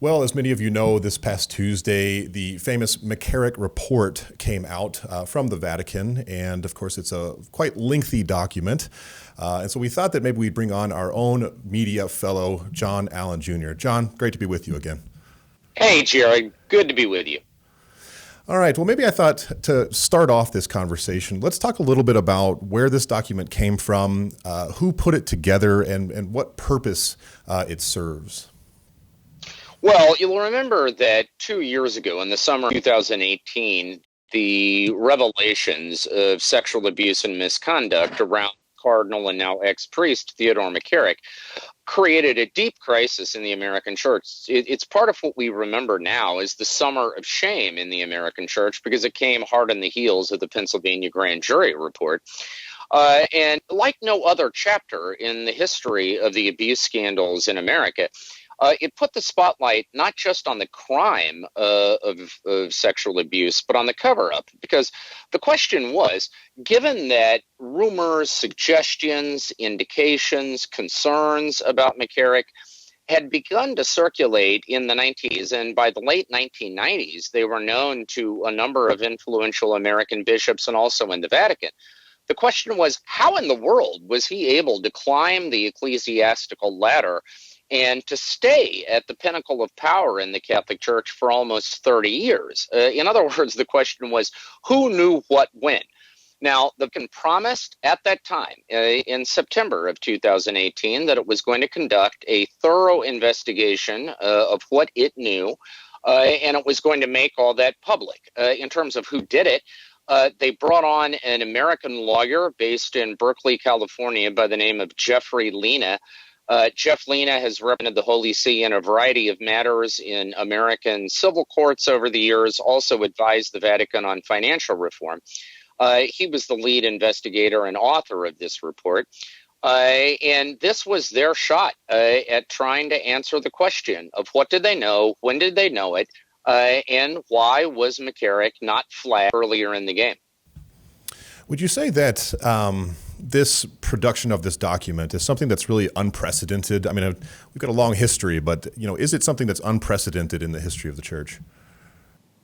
Well, as many of you know, this past Tuesday, the famous McCarrick Report came out from the Vatican. And of course, it's a quite lengthy document. And so we thought that maybe we'd bring on our own media fellow, John Allen Jr. John, great to be with you again. Hey, Jared. Good to be with you. All right. Well, maybe I thought to start off this conversation, let's talk a little bit about where this document came from, who put it together, and what purpose it serves. Well, you'll remember that 2 years ago, in the summer of 2018, the revelations of sexual abuse and misconduct around Cardinal and now ex-priest Theodore McCarrick created a deep crisis in the American church. It's part of what we remember now as the summer of shame in the American church, because it came hard on the heels of the Pennsylvania grand jury report. And like no other chapter in the history of the abuse scandals in America, it put the spotlight not just on the crime of sexual abuse, but on the cover-up. Because the question was, given that rumors, suggestions, indications, concerns about McCarrick had begun to circulate in the 90s, and by the late 1990s, they were known to a number of influential American bishops and also in the Vatican. The question was, how in the world was he able to climb the ecclesiastical ladder and to stay at the pinnacle of power in the Catholic Church for almost 30 years? In other words, the question was, who knew what when? Now, the Vatican promised at that time, in September of 2018, that it was going to conduct a thorough investigation of what it knew, and it was going to make all that public. In terms of who did it, they brought on an American lawyer based in Berkeley, California, by the name of Jeffrey Lena. Jeff Lena has represented the Holy See in a variety of matters in American civil courts over the years, also advised the Vatican on financial reform. He was the lead investigator and author of this report. And this was their shot at trying to answer the question of what did they know, when did they know it, and why was McCarrick not flagged earlier in the game? Would you say that this production of this document is something that's really unprecedented? I mean, we've got a long history, but, is it something that's unprecedented in the history of the church?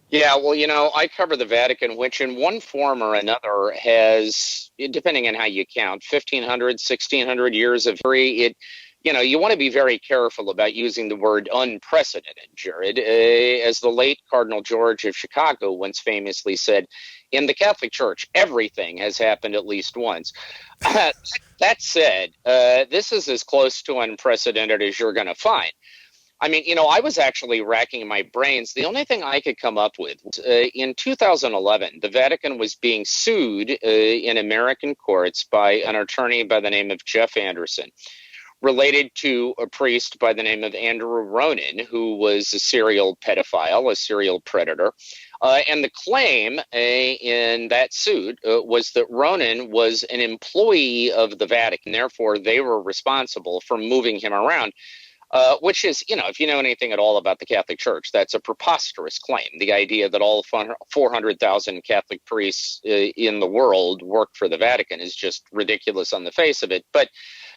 Yeah, well, I cover the Vatican, which in one form or another has, depending on how you count, 1,500, 1,600 years of history. You want to be very careful about using the word unprecedented, Jared. As the late Cardinal George of Chicago once famously said, in the Catholic Church, everything has happened at least once. That said, this is as close to unprecedented as you're going to find. I mean, I was actually racking my brains. The only thing I could come up with was in 2011, the Vatican was being sued in American courts by an attorney by the name of Jeff Anderson, related to a priest by the name of Andrew Ronan, who was a serial pedophile, a serial predator. And the claim in that suit was that Ronan was an employee of the Vatican. Therefore, they were responsible for moving him around. Which is, if you know anything at all about the Catholic Church, that's a preposterous claim. The idea that all 400,000 Catholic priests in the world work for the Vatican is just ridiculous on the face of it. But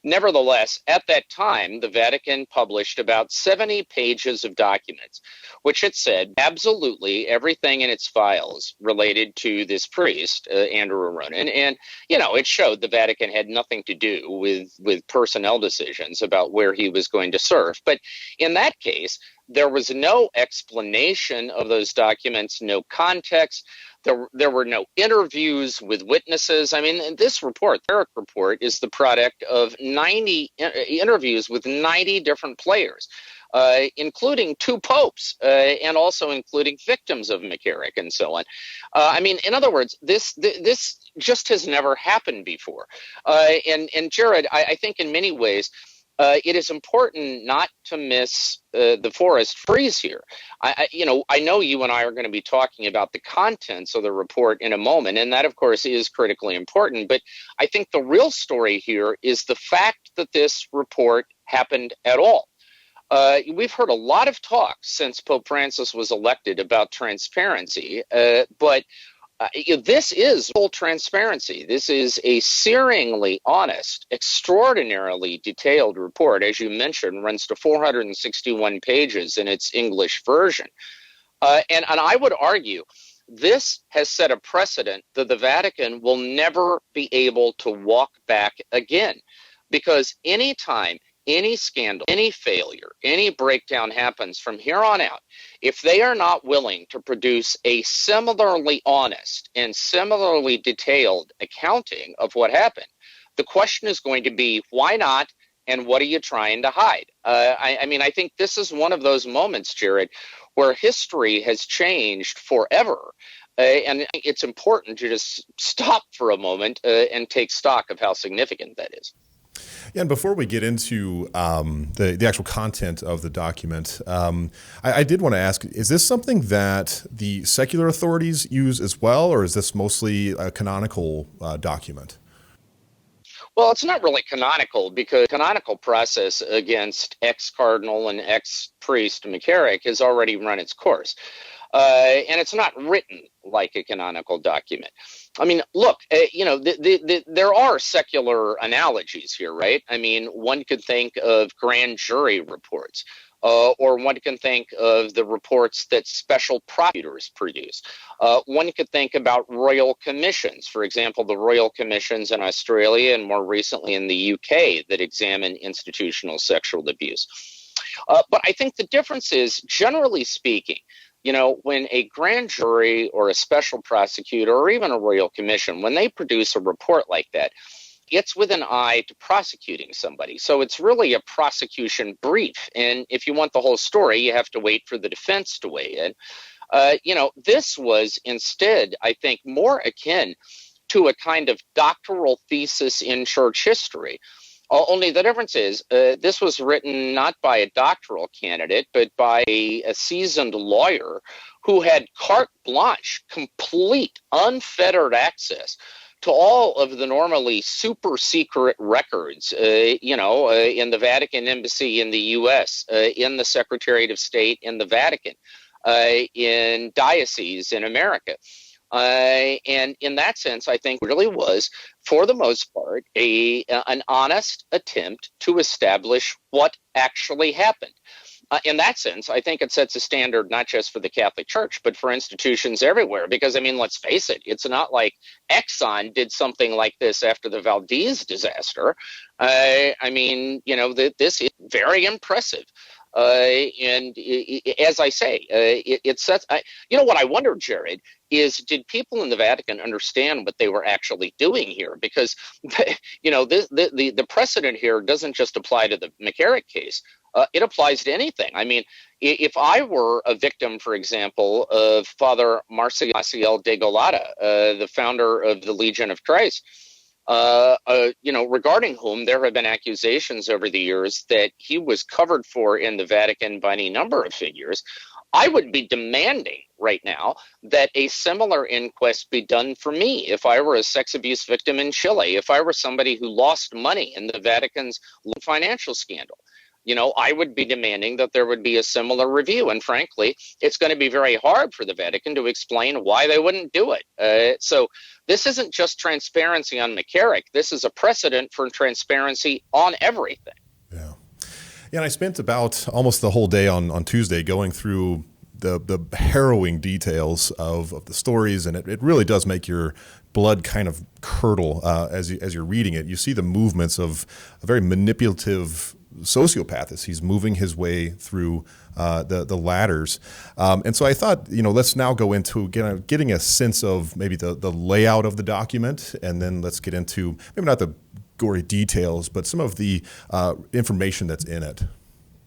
nevertheless, at that time, the Vatican published about 70 pages of documents, which it said absolutely everything in its files related to this priest, Andrew Ronan. And, it showed the Vatican had nothing to do with personnel decisions about where he was going to serve. But in that case, there was no explanation of those documents, no context. There were no interviews with witnesses. I mean, this report, the McCarrick Report, is the product of 90 interviews with 90 different players, including two popes, and also including victims of McCarrick and so on. I mean, in other words, this just has never happened before. And Jared, I think in many ways, it is important not to miss the forest trees here. I know you and I are going to be talking about the contents of the report in a moment, and that, of course, is critically important. But I think the real story here is the fact that this report happened at all. We've heard a lot of talk since Pope Francis was elected about transparency, but This is full transparency. This is a searingly honest, extraordinarily detailed report. As you mentioned, runs to 461 pages in its English version. And I would argue this has set a precedent that the Vatican will never be able to walk back again. Because anytime any scandal, any failure, any breakdown happens from here on out, if they are not willing to produce a similarly honest and similarly detailed accounting of what happened, the question is going to be, why not? And what are you trying to hide? I mean, I think this is one of those moments, Jared, where history has changed forever. And it's important to just stop for a moment and take stock of how significant that is. Yeah, and before we get into the actual content of the document, I did want to ask, is this something that the secular authorities use as well, or is this mostly a canonical document? Well, it's not really canonical because canonical process against ex-cardinal and ex-priest McCarrick has already run its course. And it's not written like a canonical document. I mean, look, there are secular analogies here, right? I mean, one could think of grand jury reports, or one can think of the reports that special prosecutors produce. One could think about royal commissions, for example, the royal commissions in Australia and more recently in the UK that examine institutional sexual abuse. But I think the difference is, generally speaking, when a grand jury or a special prosecutor or even a royal commission, when they produce a report like that, it's with an eye to prosecuting somebody. So it's really a prosecution brief. And if you want the whole story, you have to wait for the defense to weigh in. This was instead, I think, more akin to a kind of doctoral thesis in church history. Only the difference is this was written not by a doctoral candidate, but by a seasoned lawyer who had carte blanche, complete, unfettered access to all of the normally super secret records, in the Vatican Embassy in the U.S., in the Secretariat of State in the Vatican, in dioceses in America. And in that sense, I think really was, for the most part, an honest attempt to establish what actually happened. In that sense, I think it sets a standard not just for the Catholic Church, but for institutions everywhere. Because, I mean, let's face it, it's not like Exxon did something like this after the Valdez disaster. This is very impressive. And as I say, it sets. What I wonder, Jared, is did people in the Vatican understand what they were actually doing here? Because the precedent here doesn't just apply to the McCarrick case. It applies to anything. I mean, if I were a victim, for example, of Father Marcial de Golada, the founder of the Legion of Christ, regarding whom there have been accusations over the years that he was covered for in the Vatican by any number of figures, I would be demanding right now that a similar inquest be done for me. If I were a sex abuse victim in Chile, if I were somebody who lost money in the Vatican's financial scandal, I would be demanding that there would be a similar review. And frankly, it's going to be very hard for the Vatican to explain why they wouldn't do it. So this isn't just transparency on McCarrick. This is a precedent for transparency on everything. Yeah. Yeah, and I spent about almost the whole day on Tuesday going through the harrowing details of the stories, and it really does make your blood kind of curdle as you're reading it. You see the movements of a very manipulative sociopath as he's moving his way through the ladders. And so I thought, let's now go into getting a sense of maybe the layout of the document, and then let's get into maybe not the gory details, but some of the information that's in it.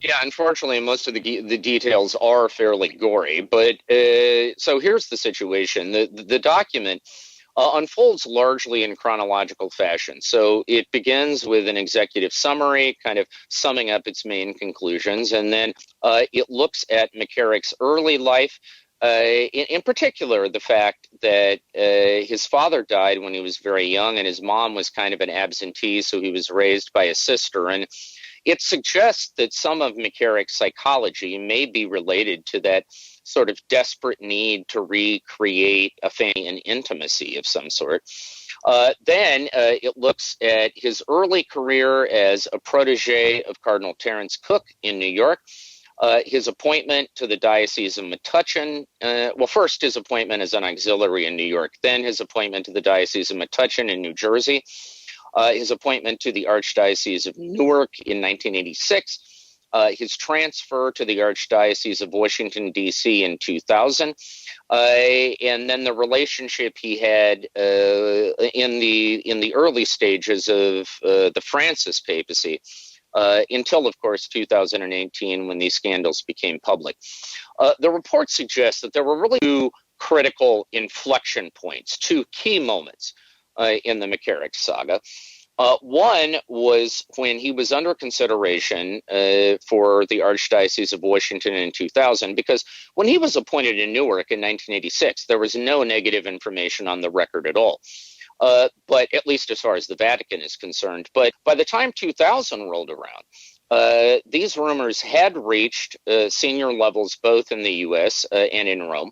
Yeah, unfortunately, most of the details are fairly gory. But so here's the situation. The document unfolds largely in chronological fashion. So it begins with an executive summary, kind of summing up its main conclusions, and then it looks at McCarrick's early life, in particular the fact that his father died when he was very young, and his mom was kind of an absentee, so he was raised by a sister. And it suggests that some of McCarrick's psychology may be related to that sort of desperate need to recreate a family and intimacy of some sort. Then it looks at his early career as a protege of Cardinal Terence Cook in New York. His appointment to the Diocese of Metuchen, first his appointment as an auxiliary in New York, then his appointment to the Diocese of Metuchen in New Jersey, his appointment to the Archdiocese of Newark in 1986, his transfer to the Archdiocese of Washington, D.C. in 2000, and then the relationship he had in the early stages of the Francis papacy, until, of course, 2018, when these scandals became public. The report suggests that there were really two critical inflection points, two key moments in the McCarrick saga. One was when he was under consideration for the Archdiocese of Washington in 2000, because when he was appointed in Newark in 1986, there was no negative information on the record at all. But at least as far as the Vatican is concerned. But by the time 2000 rolled around, these rumors had reached senior levels both in the U.S. And in Rome.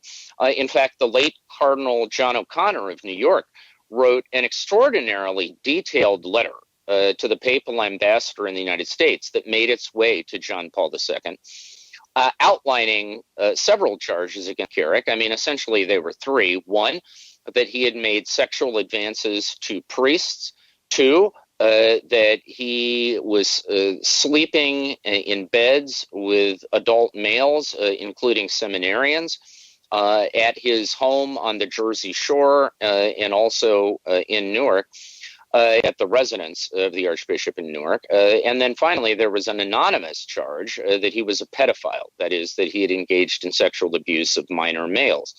In fact, the late Cardinal John O'Connor of New York wrote an extraordinarily detailed letter to the papal ambassador in the United States that made its way to John Paul II, outlining several charges against McCarrick. I mean, essentially, they were three. One, that he had made sexual advances to priests. Two, that he was sleeping in beds with adult males, including seminarians, at his home on the Jersey Shore and also in Newark, at the residence of the Archbishop in Newark. And then finally, there was an anonymous charge that he was a pedophile, that is, that he had engaged in sexual abuse of minor males.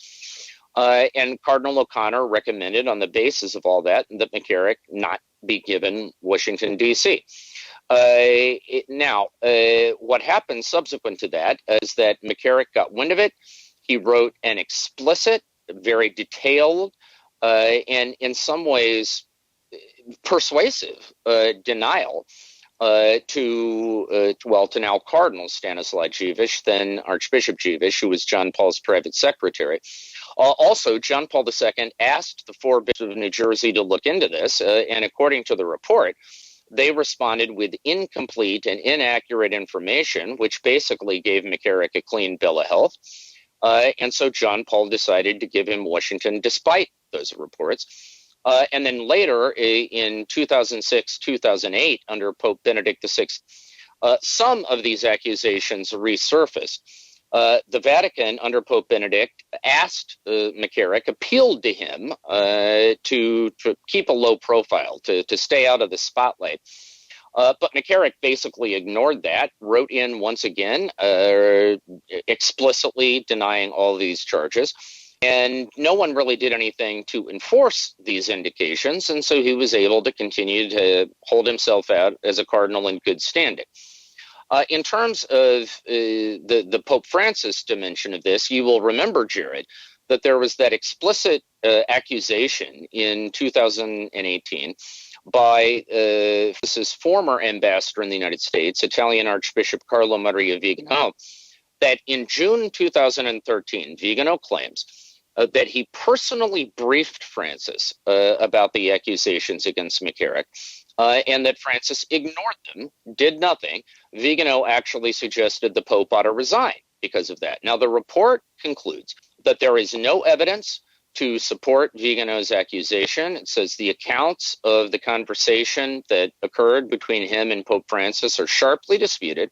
And Cardinal O'Connor recommended, on the basis of all that McCarrick not be given Washington, D.C. Now, what happened subsequent to that is that McCarrick got wind of it. He wrote an explicit, very detailed, and in some ways persuasive denial to now Cardinal Stanislaw Dziwisz, then Archbishop Dziwisz, who was John Paul's private secretary. Also, John Paul II asked the four bishops of New Jersey to look into this, and according to the report, they responded with incomplete and inaccurate information, which basically gave McCarrick a clean bill of health. And so John Paul decided to give him Washington despite those reports. And then later, in 2006, 2008, under Pope Benedict XVI, some of these accusations resurfaced. The Vatican, under Pope Benedict, asked McCarrick, appealed to him to keep a low profile, to stay out of the spotlight. But McCarrick basically ignored that, wrote in once again, explicitly denying all these charges. And no one really did anything to enforce these indications, and so he was able to continue to hold himself out as a cardinal in good standing. In terms of the Pope Francis dimension of this, you will remember, Jared, that there was that explicit accusation in 2018 by his former ambassador in the United States, Italian Archbishop Carlo Maria Vigano, that in June 2013, Vigano claims that he personally briefed Francis about the accusations against McCarrick, and that Francis ignored them, did nothing. Vigano actually suggested the Pope ought to resign because of that. Now, the report concludes that there is no evidence to support Vigano's accusation. It says the accounts of the conversation that occurred between him and Pope Francis are sharply disputed.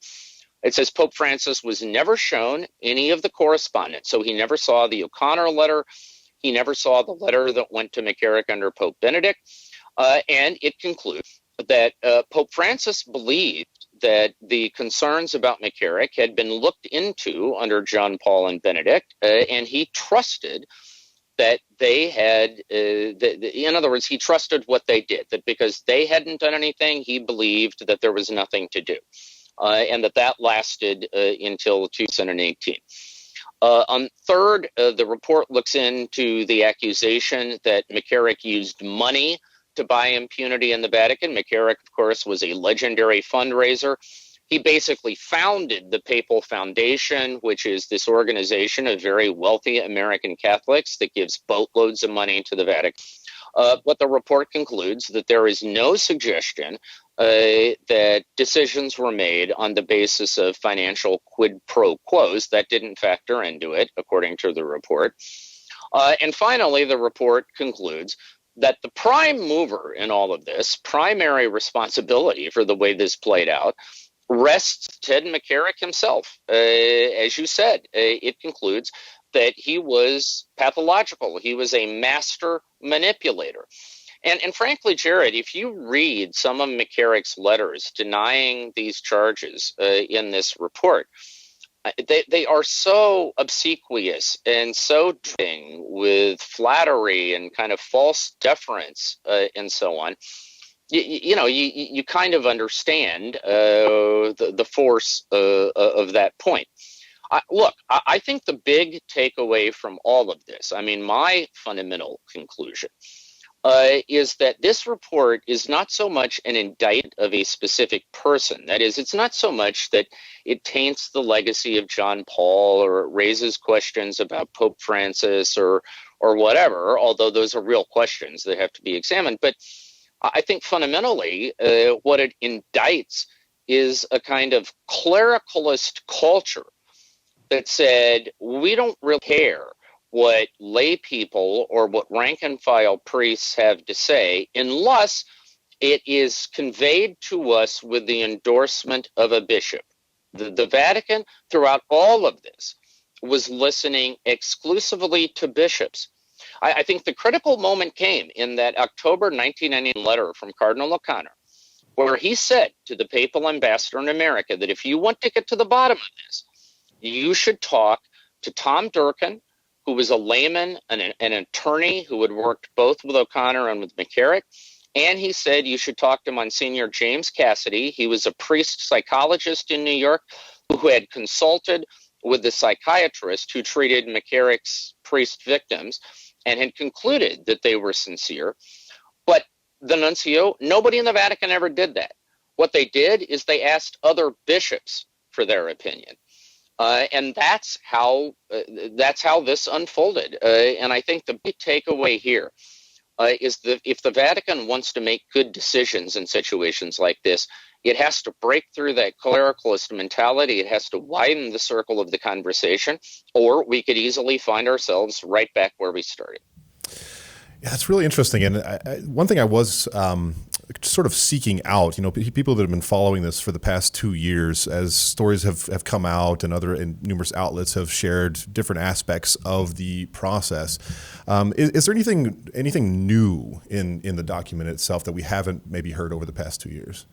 It says Pope Francis was never shown any of the correspondence. So he never saw the O'Connor letter. He never saw the letter that went to McCarrick under Pope Benedict. And it concludes that Pope Francis believed that the concerns about McCarrick had been looked into under John Paul and Benedict, and he trusted that they had, in other words, he trusted what they did, that because they hadn't done anything, he believed that there was nothing to do. And that lasted until 2018. Third, the report looks into the accusation that McCarrick used money to buy impunity in the Vatican. McCarrick, of course, was a legendary fundraiser. He basically founded the Papal Foundation, which is this organization of very wealthy American Catholics that gives boatloads of money to the Vatican. But the report concludes that there is no suggestion that decisions were made on the basis of financial quid pro quos. That didn't factor into it, according to the report. And finally, the report concludes that the prime mover in all of this, primary responsibility for the way this played out, rests Ted McCarrick himself. As you said, it concludes that he was pathological. He was a master manipulator. And frankly, Jared, if you read some of McCarrick's letters denying these charges in this report, they are so obsequious and so dripping with flattery and kind of false deference and so on. You kind of understand the force of that point. Look, I think the big takeaway from all of this, I mean, my fundamental conclusion is that this report is not so much an indictment of a specific person. That is, it's not so much that it taints the legacy of John Paul or it raises questions about Pope Francis or whatever, although those are real questions that have to be examined. But I think fundamentally what it indicts is a kind of clericalist culture that said, we don't really care what lay people or what rank and file priests have to say unless it is conveyed to us with the endorsement of a bishop. The Vatican, throughout all of this, was listening exclusively to bishops. I think the critical moment came in that October 1990 letter from Cardinal O'Connor, where he said to the papal ambassador in America that if you want to get to the bottom of this, you should talk to Tom Durkin, who was a layman and an attorney who had worked both with O'Connor and with McCarrick. And he said you should talk to Monsignor James Cassidy. He was a priest psychologist in New York who had consulted with the psychiatrist who treated McCarrick's priest victims and had concluded that they were sincere. But the nuncio, nobody in the Vatican ever did that. What they did is they asked other bishops for their opinion. And that's how this unfolded. And I think the big takeaway here is that if the Vatican wants to make good decisions in situations like this, it has to break through that clericalist mentality. It has to widen the circle of the conversation, or we could easily find ourselves right back where we started. Yeah, that's really interesting. And one thing I was sort of seeking out, people that have been following this for the past 2 years, as stories have come out and numerous outlets have shared different aspects of the process. Is there anything new in the document itself that we haven't maybe heard over the past 2 years?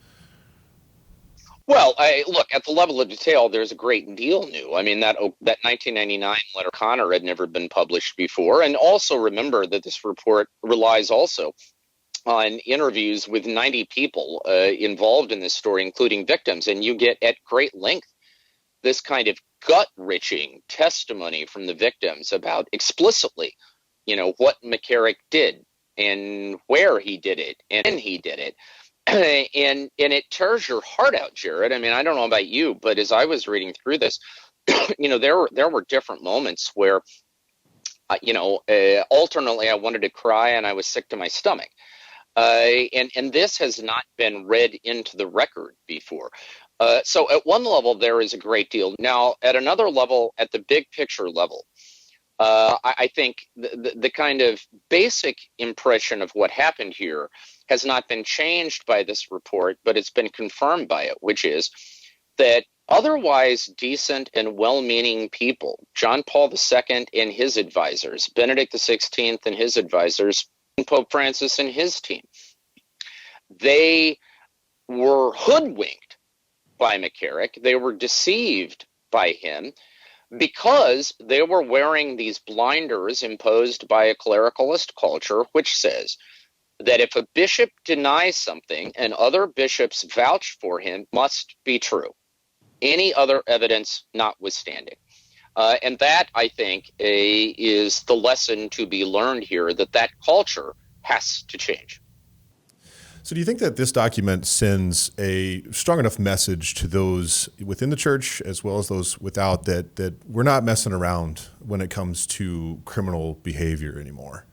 Well, look, at the level of detail, there's a great deal new. I mean, that 1999 letter O'Connor had never been published before. And also remember that this report relies also on interviews with 90 people involved in this story, including victims. And you get at great length this kind of gut-wrenching testimony from the victims about explicitly, what McCarrick did and where he did it and when he did it. And it tears your heart out, Jared. I mean, I don't know about you, but as I was reading through this, there were different moments where, alternately I wanted to cry and I was sick to my stomach. And this has not been read into the record before. So at one level, there is a great deal. Now, at another level, at the big picture level, I think the kind of basic impression of what happened here has not been changed by this report, but it's been confirmed by it, which is that otherwise decent and well-meaning people, John Paul II and his advisors, Benedict XVI and his advisors, and Pope Francis and his team, they were hoodwinked by McCarrick. They were deceived by him because they were wearing these blinders imposed by a clericalist culture, which says that if a bishop denies something and other bishops vouch for him, must be true, any other evidence notwithstanding. And that, I think, is the lesson to be learned here, that culture has to change. So do you think that this document sends a strong enough message to those within the church as well as those without that we're not messing around when it comes to criminal behavior anymore?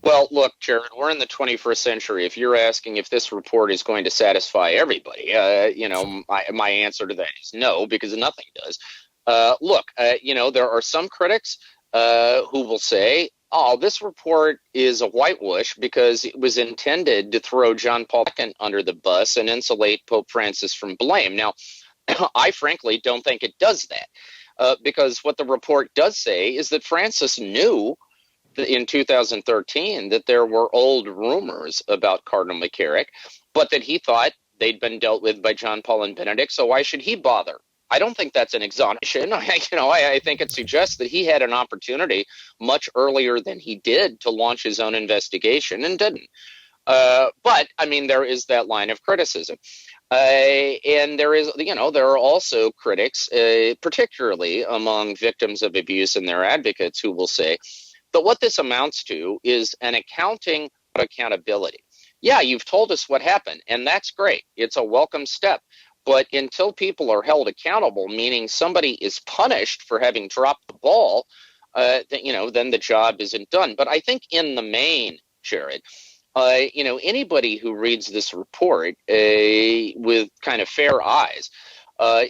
Well, look, Jared, we're in the 21st century. If you're asking if this report is going to satisfy everybody, my answer to that is no, because nothing does. There are some critics who will say, oh, this report is a whitewash because it was intended to throw John Paul II under the bus and insulate Pope Francis from blame. Now, I frankly don't think it does that because what the report does say is that Francis knew in 2013 that there were old rumors about Cardinal McCarrick, but that he thought they'd been dealt with by John Paul and Benedict, so why should he bother? I don't think that's an exoneration. I think it suggests that he had an opportunity much earlier than he did to launch his own investigation and didn't. But I mean, there is that line of criticism. And there are also critics, particularly among victims of abuse and their advocates, who will say that what this amounts to is an accounting of accountability. Yeah, you've told us what happened, and that's great. It's a welcome step. But until people are held accountable, meaning somebody is punished for having dropped the ball, then the job isn't done. But I think in the main, Jared, anybody who reads this report with kind of fair eyes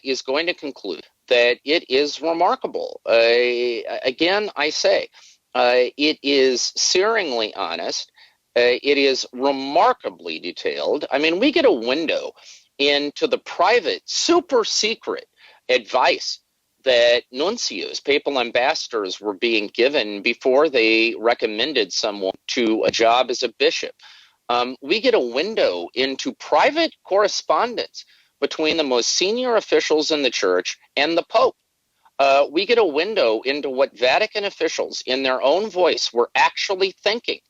is going to conclude that it is remarkable. Again, I say, it is searingly honest. It is remarkably detailed. I mean, we get a window into the private, super secret advice that nuncios, papal ambassadors, were being given before they recommended someone to a job as a bishop. We get a window into private correspondence between the most senior officials in the church and the Pope. We get a window into what Vatican officials, in their own voice, were actually thinking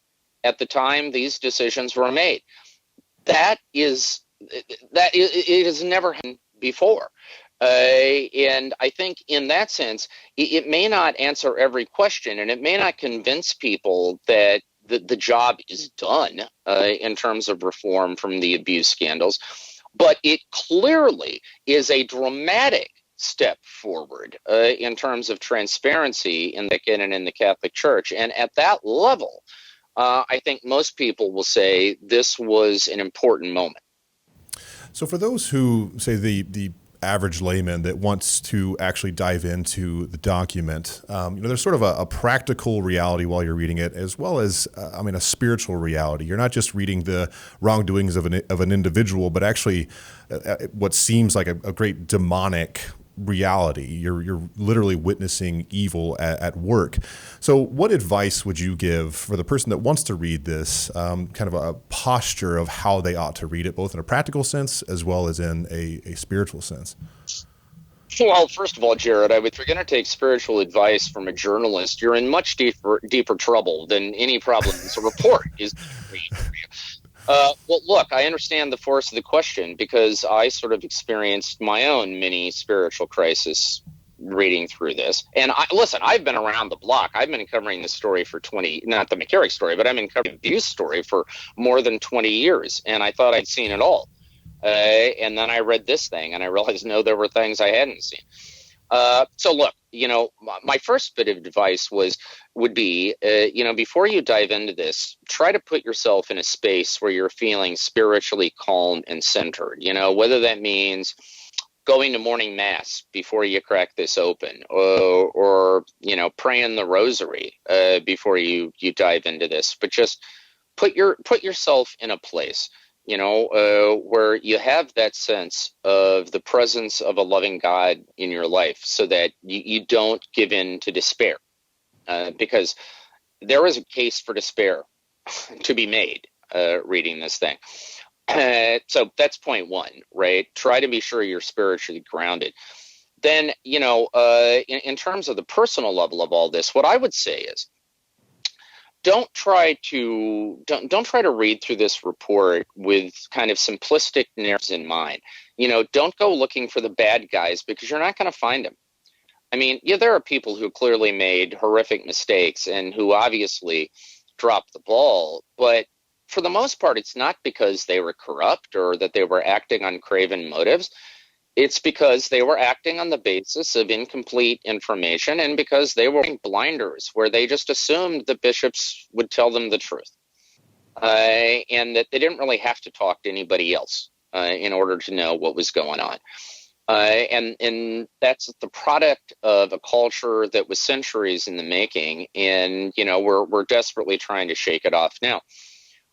at the time these decisions were made. It has never happened before. And I think in that sense, it may not answer every question, and it may not convince people that the job is done in terms of reform from the abuse scandals, but it clearly is a dramatic step forward in terms of transparency in the canon in the Catholic Church. And at that level, I think most people will say this was an important moment. So for those who say the average layman that wants to actually dive into the document, there's sort of a practical reality while you're reading it, as well as, a spiritual reality. You're not just reading the wrongdoings of an individual, but actually what seems like a great demonic reality. You're literally witnessing evil at work. So what advice would you give for the person that wants to read this, kind of a posture of how they ought to read it, both in a practical sense as well as in a spiritual sense? Well, first of all, Jared, if you're going to take spiritual advice from a journalist, you're in much deeper trouble than any problem this report is. Well, look, I understand the force of the question because I sort of experienced my own mini spiritual crisis reading through this. And I've been around the block. I've been covering this story for not the McCarrick story, but I've been covering the abuse story for more than 20 years. And I thought I'd seen it all. And then I read this thing and I realized, no, there were things I hadn't seen. So look, my first bit of advice would be, before you dive into this, try to put yourself in a space where you're feeling spiritually calm and centered, whether that means going to morning mass before you crack this open or praying the rosary before you dive into this. But just put yourself in a place where you have that sense of the presence of a loving God in your life so that you don't give in to despair. Because there is a case for despair to be made reading this thing. So that's point one, right? Try to be sure you're spiritually grounded. Then, in terms of the personal level of all this, what I would say is, don't try to read through this report with kind of simplistic narratives in mind. Don't go looking for the bad guys because you're not going to find them. I mean, there are people who clearly made horrific mistakes and who obviously dropped the ball, but for the most part, it's not because they were corrupt or that they were acting on craven motives. It's because they were acting on the basis of incomplete information and because they were wearing blinders where they just assumed the bishops would tell them the truth, and that they didn't really have to talk to anybody else in order to know what was going on. And that's the product of a culture that was centuries in the making, and we're desperately trying to shake it off now.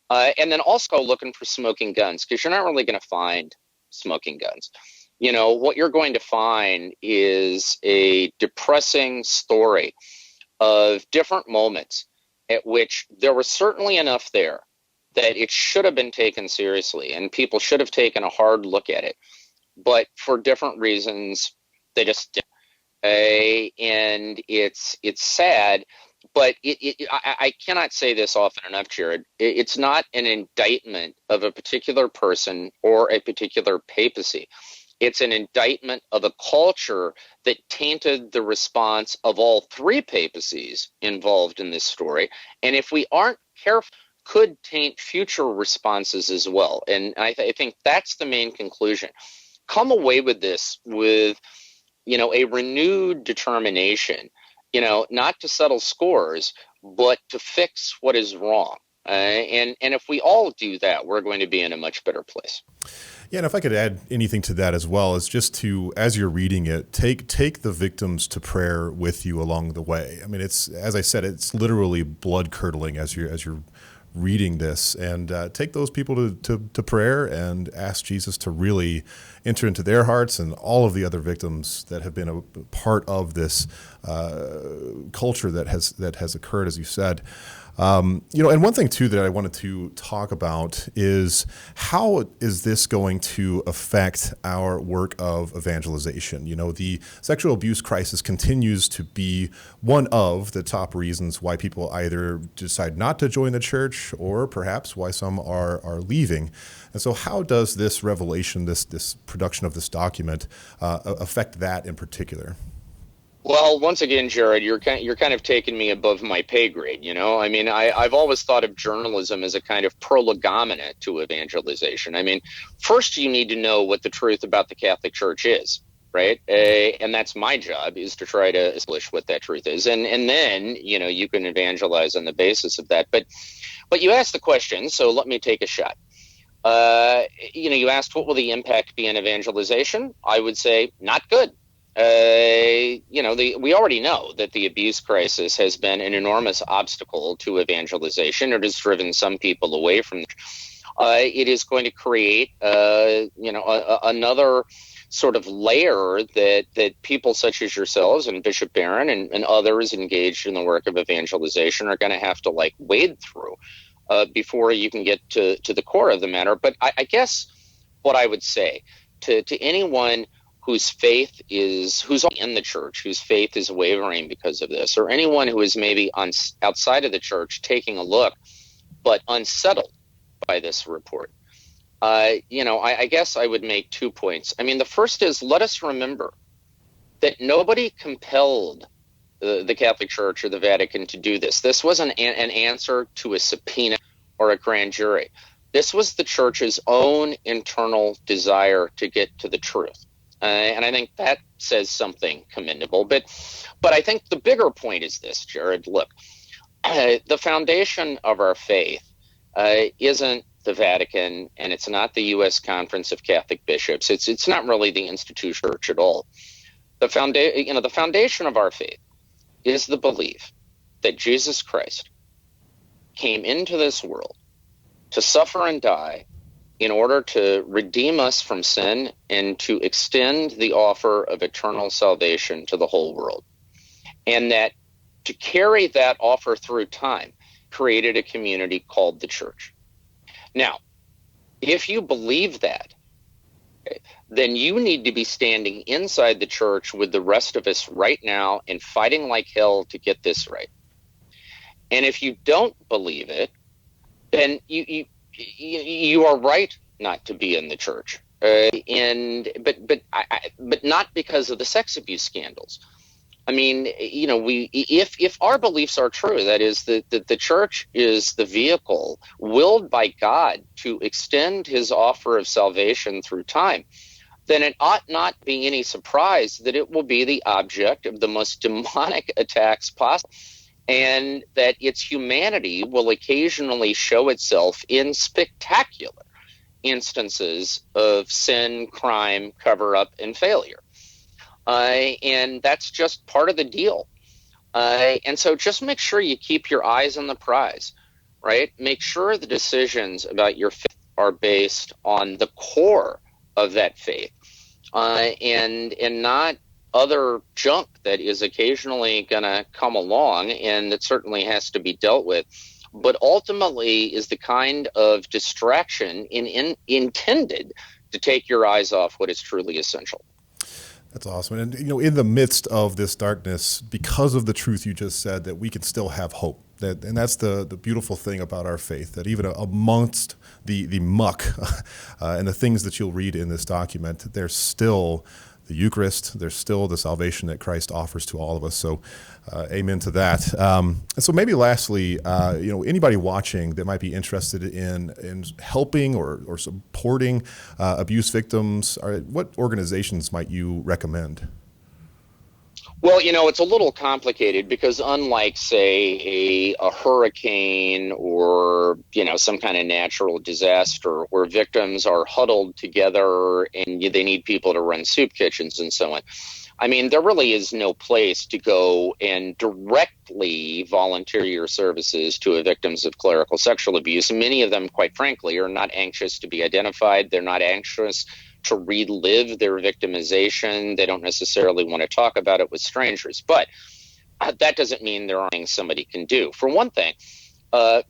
And then also looking for smoking guns, because you're not really going to find smoking guns. What you're going to find is a depressing story of different moments at which there was certainly enough there that it should have been taken seriously and people should have taken a hard look at it. But for different reasons, they just didn't. And it's sad, but I cannot say this often enough, Jared. It's not an indictment of a particular person or a particular papacy. It's an indictment of a culture that tainted the response of all three papacies involved in this story. And if we aren't careful, could taint future responses as well. And I think that's the main conclusion. Come away with this with, a renewed determination, not to settle scores, but to fix what is wrong. And if we all do that, we're going to be in a much better place. Yeah, and if I could add anything to that as well, is just to, as you're reading it, take the victims to prayer with you along the way. I mean, it's, as I said, it's literally blood curdling as you're reading this, and take those people to prayer and ask Jesus to really enter into their hearts and all of the other victims that have been a part of this culture that has occurred, as you said. And one thing too that I wanted to talk about is how is this going to affect our work of evangelization? The sexual abuse crisis continues to be one of the top reasons why people either decide not to join the church or perhaps why some are leaving. And so how does this revelation, this production of this document affect that in particular? Well, once again, Jared, you're kind of taking me above my pay grade. I mean, I've always thought of journalism as a kind of prolegomena to evangelization. I mean, first you need to know what the truth about the Catholic Church is, right? And that's my job, is to try to establish what that truth is, and then you can evangelize on the basis of that. But you asked the question, so let me take a shot. You asked what will the impact be in evangelization? I would say not good. We already know that the abuse crisis has been an enormous obstacle to evangelization. It has driven some people away from it. It is going to create, another sort of layer that people such as yourselves and Bishop Barron and others engaged in the work of evangelization are going to have to wade through before you can get to the core of the matter. But I guess what I would say to anyone whose faith who's in the church, whose faith is wavering because of this, or anyone who is maybe outside of the church taking a look, but unsettled by this report, I guess I would make 2 points. I mean, the first is, let us remember that nobody compelled the Catholic Church or the Vatican to do this. This wasn't an answer to a subpoena or a grand jury. This was the church's own internal desire to get to the truth. And I think that says something commendable. But I think the bigger point is this, Jared. Look, the foundation of our faith isn't the Vatican, and it's not the U.S. Conference of Catholic Bishops. It's not really the institution of the church at all. The foundation of our faith is the belief that Jesus Christ came into this world to suffer and die in order to redeem us from sin and to extend the offer of eternal salvation to the whole world. And that to carry that offer through time created a community called the church. Now, if you believe that, then you need to be standing inside the church with the rest of us right now and fighting like hell to get this right. And if you don't believe it, then you are right not to be in the church, but not because of the sex abuse scandals, I mean, if our beliefs are true, that is that the church is the vehicle willed by God to extend his offer of salvation through time, then it ought not be any surprise that it will be the object of the most demonic attacks possible, and that its humanity will occasionally show itself in spectacular instances of sin, crime, cover up, and failure. And that's just part of the deal. And so just make sure you keep your eyes on the prize, right? Make sure the decisions about your faith are based on the core of that faith, and not other junk that is occasionally going to come along and that certainly has to be dealt with, but ultimately is the kind of distraction intended to take your eyes off what is truly essential. That's awesome. And, in the midst of this darkness, because of the truth you just said, that we can still have hope. And that's the beautiful thing about our faith, that even amongst the muck and the things that you'll read in this document, there's still the Eucharist, there's still the salvation that Christ offers to all of us. So amen to that. And so maybe lastly, anybody watching that might be interested in helping or supporting abuse victims, what organizations might you recommend? Well, it's a little complicated because unlike, say, a hurricane or, some kind of natural disaster where victims are huddled together and they need people to run soup kitchens and so on, I mean, there really is no place to go and directly volunteer your services to victims of clerical sexual abuse. Many of them, quite frankly, are not anxious to be identified. They're not anxious to relive their victimization. They don't necessarily want to talk about it with strangers. But that doesn't mean there aren't things somebody can do. For one thing,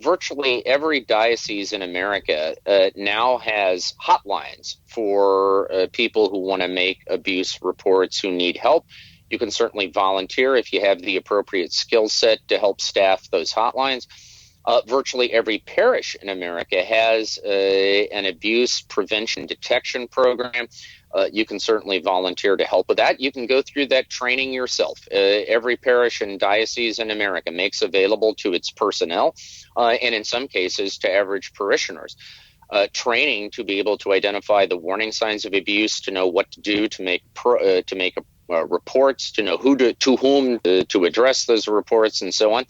virtually every diocese in America now has hotlines for people who want to make abuse reports, who need help. You can certainly volunteer if you have the appropriate skill set to help staff those hotlines. Virtually every parish in America has an abuse prevention detection program. You can certainly volunteer to help with that. You can go through that training yourself. Every parish and diocese in America makes available to its personnel, and in some cases to average parishioners, training to be able to identify the warning signs of abuse, to know what to do to make reports, to know to whom to address those reports, and so on.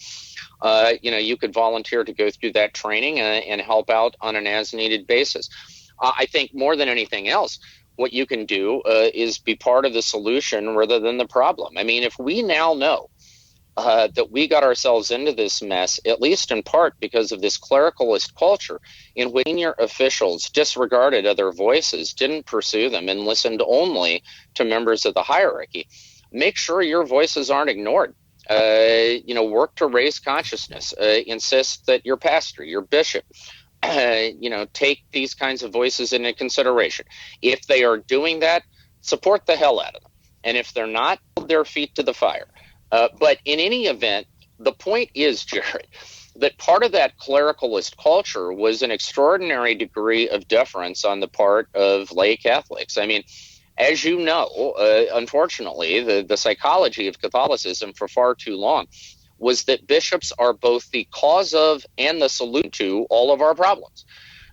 You could volunteer to go through that training and help out on an as-needed basis. I think more than anything else, what you can do is be part of the solution rather than the problem. I mean, if we now know that we got ourselves into this mess, at least in part because of this clericalist culture in which senior officials disregarded other voices, didn't pursue them, and listened only to members of the hierarchy, make sure your voices aren't ignored. Work to raise consciousness, insist that your pastor, your bishop, take these kinds of voices into consideration. If they are doing that, support the hell out of them. And if they're not, hold their feet to the fire. But in any event, the point is, Jared, that part of that clericalist culture was an extraordinary degree of deference on the part of lay Catholics. I mean, as you know, unfortunately, the psychology of Catholicism for far too long was that bishops are both the cause of and the solution to all of our problems.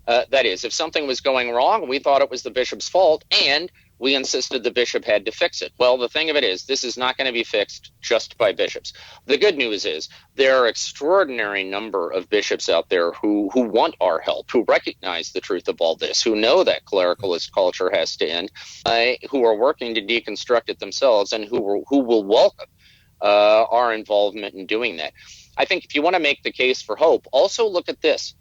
That is, if something was going wrong, we thought it was the bishop's fault, and we insisted the bishop had to fix it. Well, the thing of it is, this is not going to be fixed just by bishops. The good news is there are an extraordinary number of bishops out there who want our help, who recognize the truth of all this, who know that clericalist culture has to end, who are working to deconstruct it themselves, and who will welcome our involvement in doing that. I think if you want to make the case for hope, also look at this.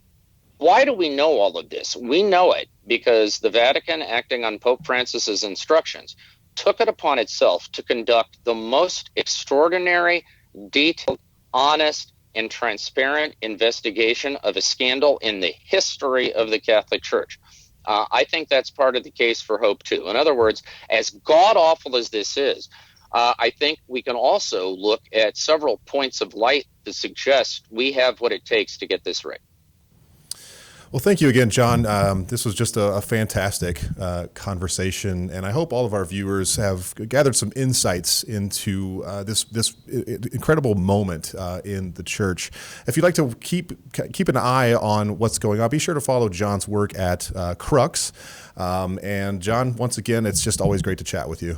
Why do we know all of this? We know it because the Vatican, acting on Pope Francis's instructions, took it upon itself to conduct the most extraordinary, detailed, honest, and transparent investigation of a scandal in the history of the Catholic Church. I think that's part of the case for hope, too. In other words, as god-awful as this is, I think we can also look at several points of light that suggest we have what it takes to get this right. Well, thank you again, John. This was just a fantastic conversation, and I hope all of our viewers have gathered some insights into this incredible moment in the church. If you'd like to keep an eye on what's going on, be sure to follow John's work at Crux. And John, once again, it's just always great to chat with you.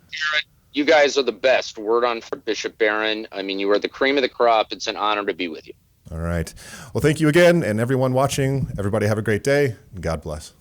Jared, you guys are the best. Word on for Bishop Barron. I mean, you are the cream of the crop. It's an honor to be with you. All right. Well, thank you again, and everyone watching, everybody have a great day, and God bless.